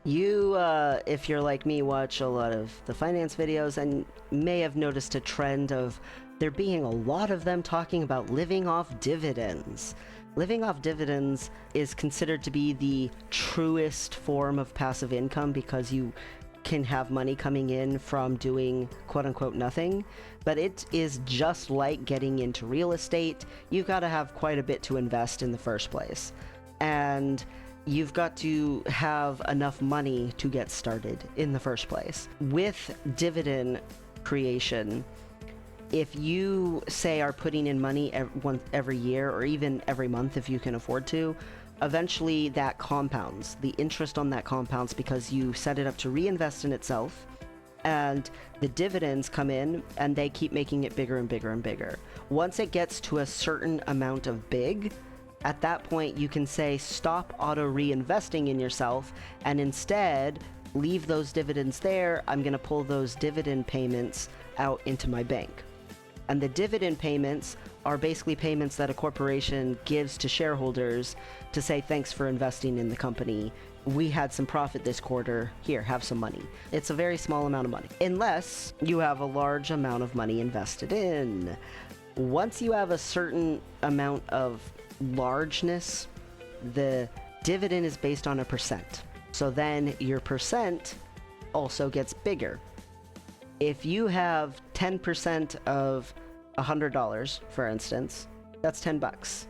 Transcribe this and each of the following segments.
You, if you're like me, watch a lot of the finance videos and may have noticed a trend of there being a lot of them talking about living off dividends. Living off dividends is considered to be the truest form of passive income because you can have money coming in from doing quote-unquote nothing, but it is just like getting into real estate. You've got to have quite a bit to invest in the first place, and you've got to have enough money to get started in the first place. With dividend creation, if you say are putting in money every year or even every month if you can afford to, eventually that compounds. The interest on that compounds because you set it up to reinvest in itself, and the dividends come in and they keep making it bigger and bigger and bigger. Once it gets to a certain amount of big, at that point you can say stop auto reinvesting in yourself and instead leave those dividends there. I'm going to pull those dividend payments out into my bank. And the dividend payments are basically payments that a corporation gives to shareholders to say thanks for investing in the company. We had some profit this quarter. Here, have some money. It's a very small amount of money, unless you have a large amount of money invested in. Once you have a certain amount of largeness, the dividend is based on a percent. So then your percent also gets bigger. If you have 10% of $100, for instance, that's 10 bucks.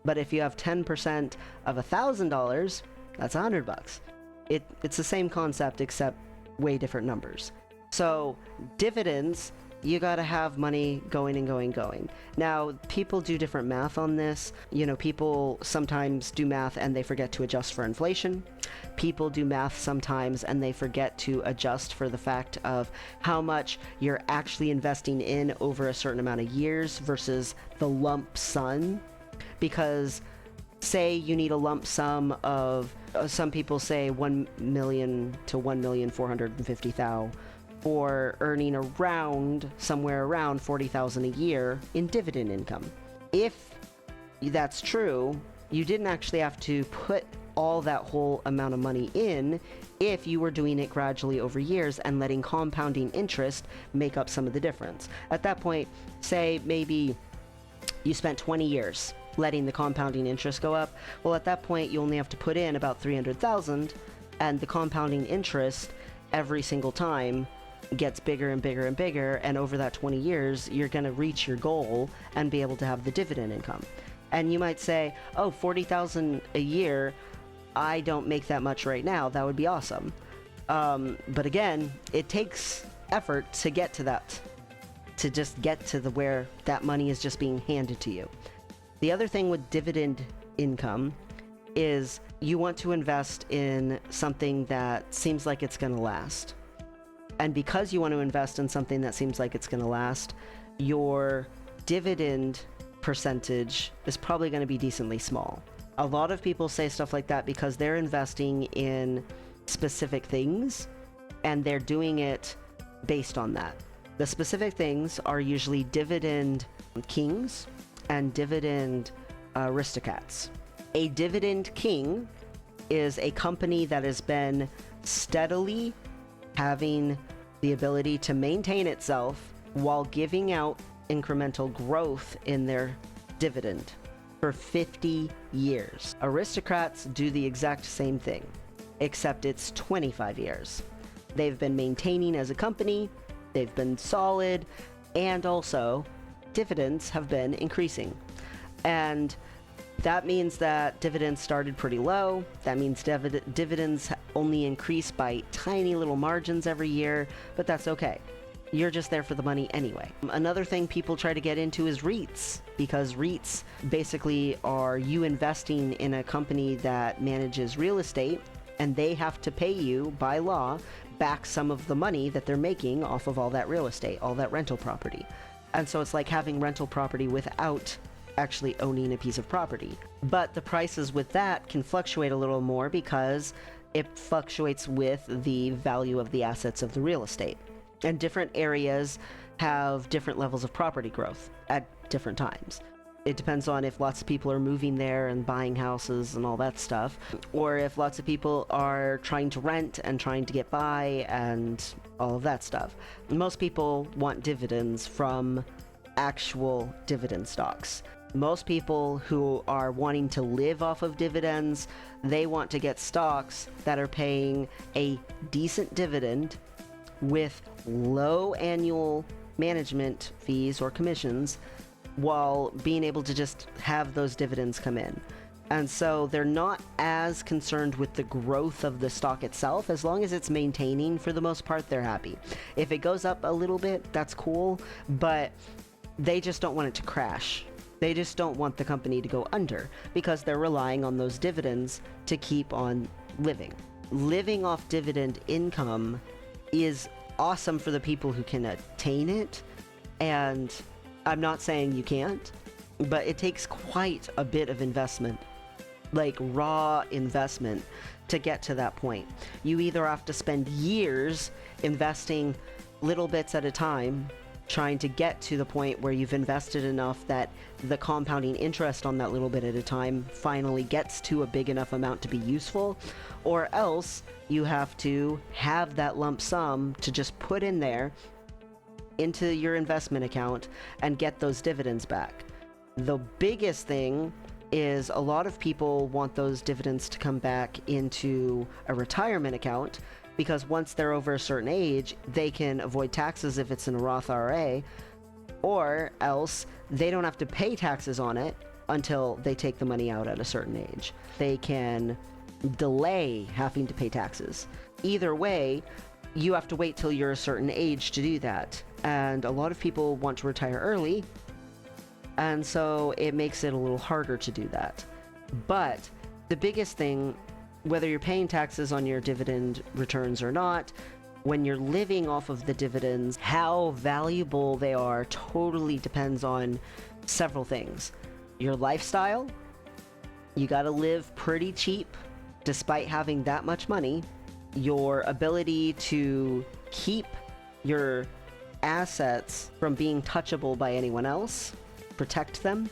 But if you have 10% of $1,000, that's $100. It's the same concept except way different numbers. So dividends, you gotta have money going and going. Now, people do different math on this. You know, people sometimes do math and they forget to adjust for inflation. People do math sometimes and they forget to adjust for the fact of how much you're actually investing in over a certain amount of years versus the lump sum. Because say you need a lump sum of, some people say 1 million to 1,450,000 for earning somewhere around 40,000 a year in dividend income. If that's true, you didn't actually have to put all that whole amount of money in if you were doing it gradually over years and letting compounding interest make up some of the difference. At that point, say maybe you spent 20 years letting the compounding interest go up. Well, at that point, you only have to put in about 300,000, and the compounding interest every single time gets bigger and bigger and bigger, and over that 20 years you're going to reach your goal and be able to have the dividend income. And you might say, oh, 40,000 a year, I don't make that much right now. That would be awesome. But again, it takes effort to get to that, to just get to where that money is just being handed to you. The other thing with dividend income is you want to invest in something that seems like it's going to last. And because you want to invest in something that seems like it's going to last, your dividend percentage is probably going to be decently small. A lot of people say stuff like that because they're investing in specific things and they're doing it based on that. The specific things are usually dividend kings and dividend aristocrats. A dividend king is a company that has been steadily having the ability to maintain itself while giving out incremental growth in their dividend for 50 years. Aristocrats do the exact same thing, except it's 25 years. They've been maintaining as a company, they've been solid, and also dividends have been increasing. And that means that dividends started pretty low. That means dividends only increase by tiny little margins every year, but that's okay. You're just there for the money anyway. Another thing people try to get into is REITs, because REITs basically are you investing in a company that manages real estate, and they have to pay you, by law, back some of the money that they're making off of all that real estate, all that rental property. And so it's like having rental property without actually owning a piece of property. But the prices with that can fluctuate a little more because it fluctuates with the value of the assets of the real estate. And different areas have different levels of property growth at different times. It depends on if lots of people are moving there and buying houses and all that stuff, or if lots of people are trying to rent and trying to get by and all of that stuff. Most people want dividends from actual dividend stocks. Most people who are wanting to live off of dividends, they want to get stocks that are paying a decent dividend with low annual management fees or commissions, while being able to just have those dividends come in. And so they're not as concerned with the growth of the stock itself. As long as it's maintaining, for the most part, they're happy. If it goes up a little bit, that's cool, but they just don't want it to crash. They just don't want the company to go under, because they're relying on those dividends to keep on living. Living off dividend income is awesome for the people who can attain it, and I'm not saying you can't, but it takes quite a bit of investment, like raw investment, to get to that point. You either have to spend years investing little bits at a time, trying to get to the point where you've invested enough that the compounding interest on that little bit at a time finally gets to a big enough amount to be useful, or else you have to have that lump sum to just put in there into your investment account and get those dividends back. The biggest thing is a lot of people want those dividends to come back into a retirement account, because once they're over a certain age, they can avoid taxes if it's in a Roth IRA, or else they don't have to pay taxes on it until they take the money out at a certain age. They can delay having to pay taxes. Either way, you have to wait till you're a certain age to do that. And a lot of people want to retire early, and so it makes it a little harder to do that. But the biggest thing, whether you're paying taxes on your dividend returns or not, when you're living off of the dividends, how valuable they are totally depends on several things. Your lifestyle, you gotta live pretty cheap despite having that much money. Your ability to keep your assets from being touchable by anyone else, protect them,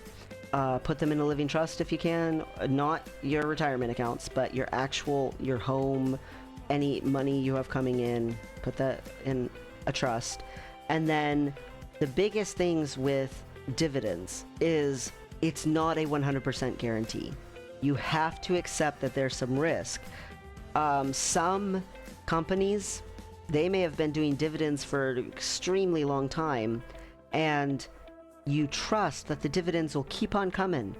put them in a living trust if you can, not your retirement accounts, but your home, any money you have coming in, put that in a trust. And then the biggest things with dividends is it's not a 100% guarantee. You have to accept that there's some risk. Some companies, they may have been doing dividends for an extremely long time, and you trust that the dividends will keep on coming,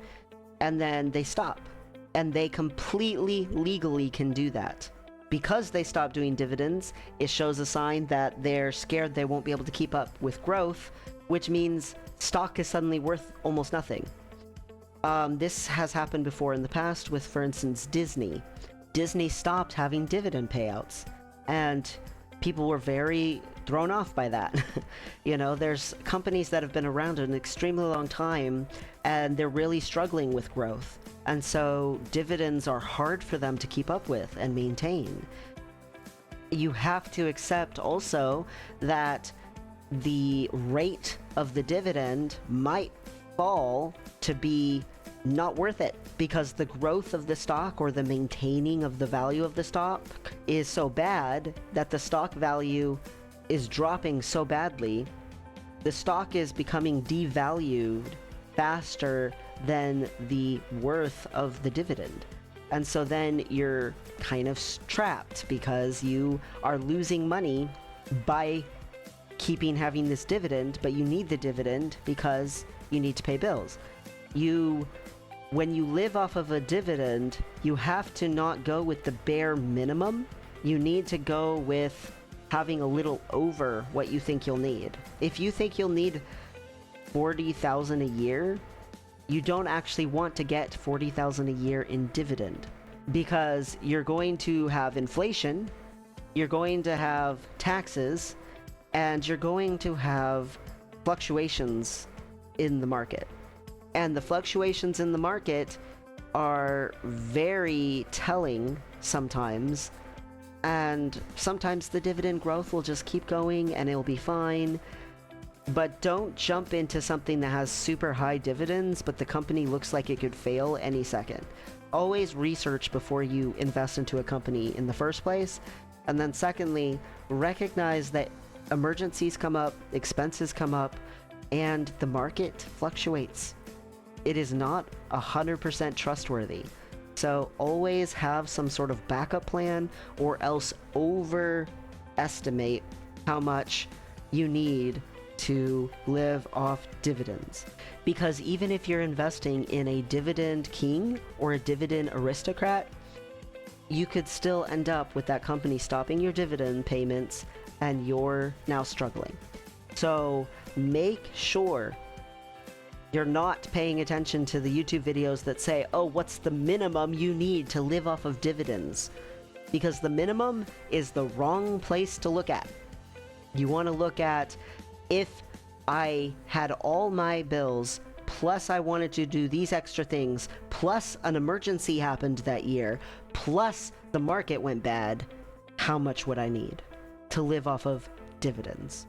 and then they stop. And they completely legally can do that. Because they stop doing dividends, it shows a sign that they're scared they won't be able to keep up with growth, which means stock is suddenly worth almost nothing. This has happened before in the past with, for instance, Disney. Disney stopped having dividend payouts, and people were very thrown off by that. You know, there's companies that have been around an extremely long time, and they're really struggling with growth. And so dividends are hard for them to keep up with and maintain. You have to accept also that the rate of the dividend might fall to be not worth it, because the growth of the stock or the maintaining of the value of the stock is so bad that the stock value is dropping so badly, the stock is becoming devalued faster than the worth of the dividend. And so then you're kind of trapped, because you are losing money by having this dividend, but you need the dividend because you need to pay bills. When you live off of a dividend, you have to not go with the bare minimum. You need to go with having a little over what you think you'll need. If you think you'll need $40,000 a year, you don't actually want to get $40,000 a year in dividend, because you're going to have inflation, you're going to have taxes, and you're going to have fluctuations in the market. And the fluctuations in the market are very telling sometimes, and sometimes the dividend growth will just keep going and it'll be fine. But don't jump into something that has super high dividends, but the company looks like it could fail any second. Always research before you invest into a company in the first place. And then secondly, recognize that emergencies come up, expenses come up, and the market fluctuates. It is not 100% trustworthy. So always have some sort of backup plan, or else overestimate how much you need to live off dividends. Because even if you're investing in a dividend king or a dividend aristocrat, you could still end up with that company stopping your dividend payments and you're now struggling. So make sure you're not paying attention to the YouTube videos that say, oh, what's the minimum you need to live off of dividends? Because the minimum is the wrong place to look at. You want to look at, if I had all my bills, plus I wanted to do these extra things, plus an emergency happened that year, plus the market went bad, how much would I need to live off of dividends?